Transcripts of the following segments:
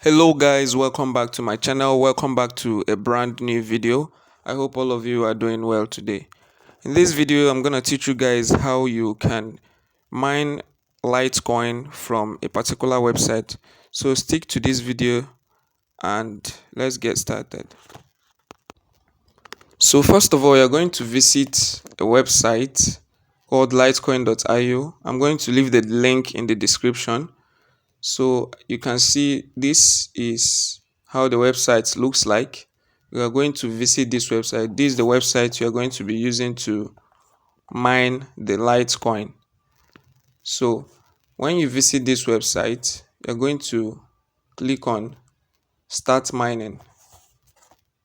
Hello guys, welcome back to my channel. Welcome back to a brand new video. I hope all of you are doing well today. In this video, I'm going to teach you guys how you can mine Litecoin from a particular website. So stick to this video and let's get started. So first of all, you're going to visit a website called litecoin.io. I'm going to leave the link in the description. So you can see this is how the website looks like. We are going to visit this website. This is the website you are going to be using to mine the Litecoin. So when you visit this website, you're going to click on start mining.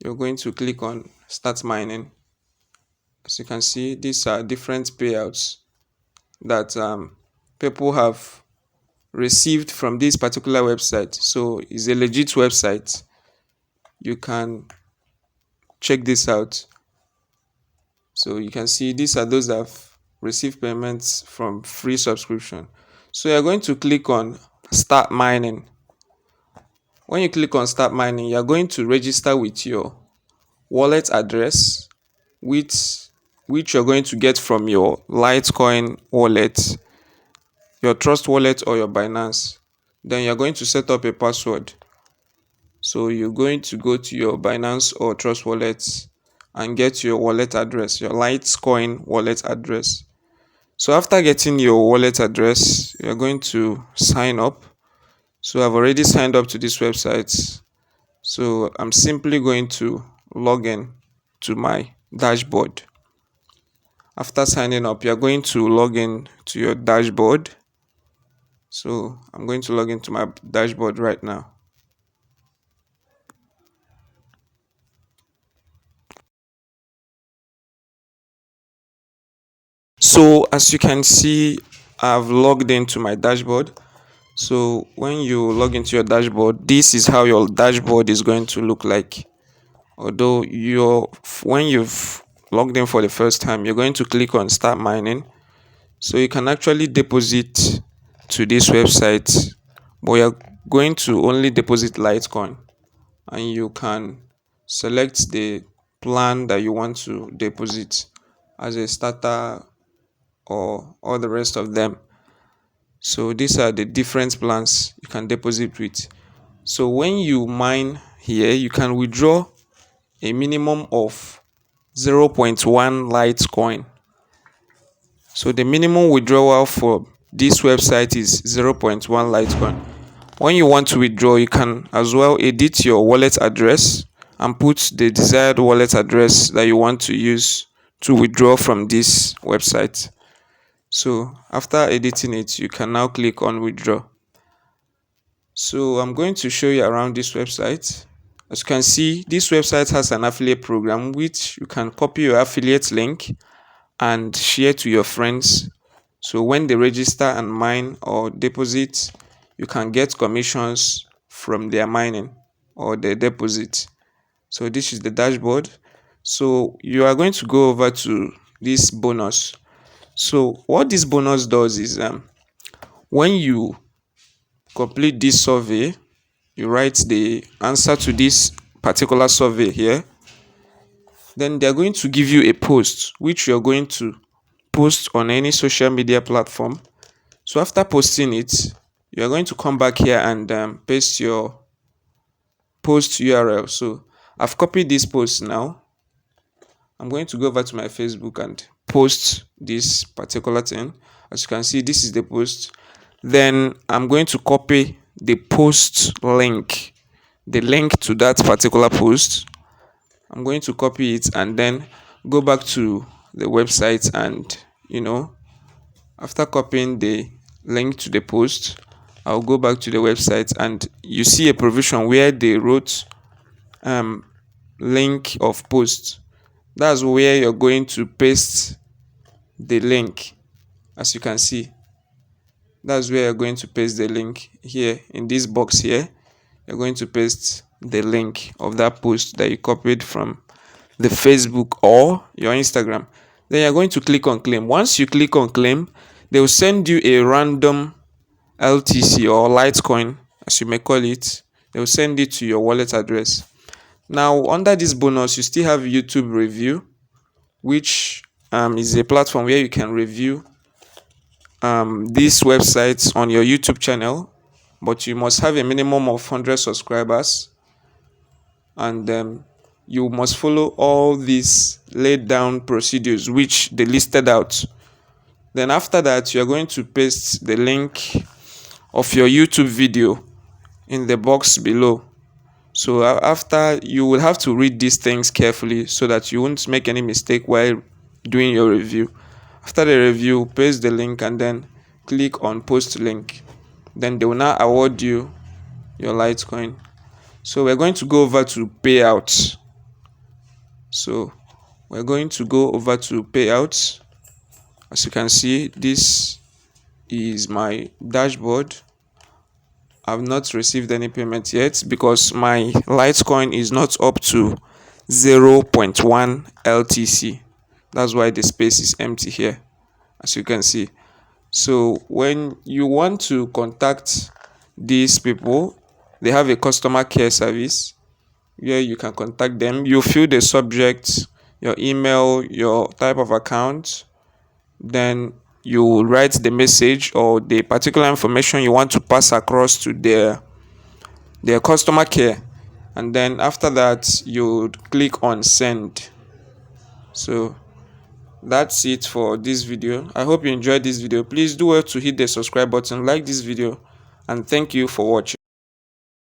You're going to click on start mining. As you can see, these are different payouts that people have received from this particular website. So it's a legit website. You can check this out. So you can see these are those that have received payments from free subscription. So you're going to click on start mining. When you click on start mining, you're going to register with your wallet address, which you're going to get from your Litecoin wallet, your Trust wallet, or your Binance. Then you're going to set up a password. So you're going to go to your Binance or Trust wallet and get your wallet address, your Litecoin wallet address. So after getting your wallet address, you're going to sign up. So I've already signed up to this website. So I'm simply going to log in to my dashboard. After signing up, you're going to log in to your dashboard. So I'm going to log into my dashboard right now. So as you can see, I've logged into my dashboard. So when you log into your dashboard, this is how your dashboard is going to look like. Although when you've logged in for the first time, you're going to click on start mining. So you can actually deposit to this website, but you're going to only deposit Litecoin, and you can select the plan that you want to deposit as a starter or all the rest of them. So these are the different plans you can deposit with. So when you mine here, you can withdraw a minimum of 0.1 Litecoin. So the minimum withdrawal for this website is 0.1 Litecoin. When you want to withdraw, you can as well edit your wallet address and put the desired wallet address that you want to use to withdraw from this website. So after editing it, you can now click on withdraw. So I'm going to show you around this website. As you can see, this website has an affiliate program which you can copy your affiliate link and share to your friends. So when they register and mine or deposit, you can get commissions from their mining or their deposit. So this is the dashboard. So you are going to go over to this bonus. So what this bonus does is when you complete this survey, you write the answer to this particular survey here, then they're going to give you a post which you're going to post on any social media platform. So after posting it, you're going to come back here and paste your post URL. So I've copied this post now. I'm going to go over to my Facebook and post this particular thing. As you can see, this is the post. Then I'm going to copy the post link, the link to that particular post. I'm going to copy it and then go back to the website, and after copying the link to the post, I'll go back to the website, and you see a provision where they wrote link of post. That's where you're going to paste the link. As you can see, that's where you're going to paste the link. Here in this box here, you're going to paste the link of that post that you copied from the Facebook or your Instagram. Then you're going to click on claim. Once you click on claim, they will send you a random LTC or Litecoin, as you may call it, They'll send it to your wallet address. Now under this bonus, you still have YouTube review, which is a platform where you can review these websites on your YouTube channel, but you must have a minimum of 100 subscribers, and you must follow all these laid down procedures which they listed out. Then after that, you are going to paste the link of your YouTube video in the box below. So after, you will have to read these things carefully so that you won't make any mistake while doing your review. After the review, paste the link and then click on post link. Then they will now award you your Litecoin. So we're going to go over to payouts. So we're going to go over to payouts. As you can see, this is my dashboard. I've not received any payment yet because my Litecoin is not up to 0.1 LTC. That's why the space is empty here, as you can see. So when you want to contact these people, they have a customer care service where you can contact them. You fill the subject, your email, your type of account, then you write the message or the particular information you want to pass across to their customer care, and then after that you click on send. So that's it for this video. I hope you enjoyed this video. Please do well to hit the subscribe button, like this video, and thank you for watching.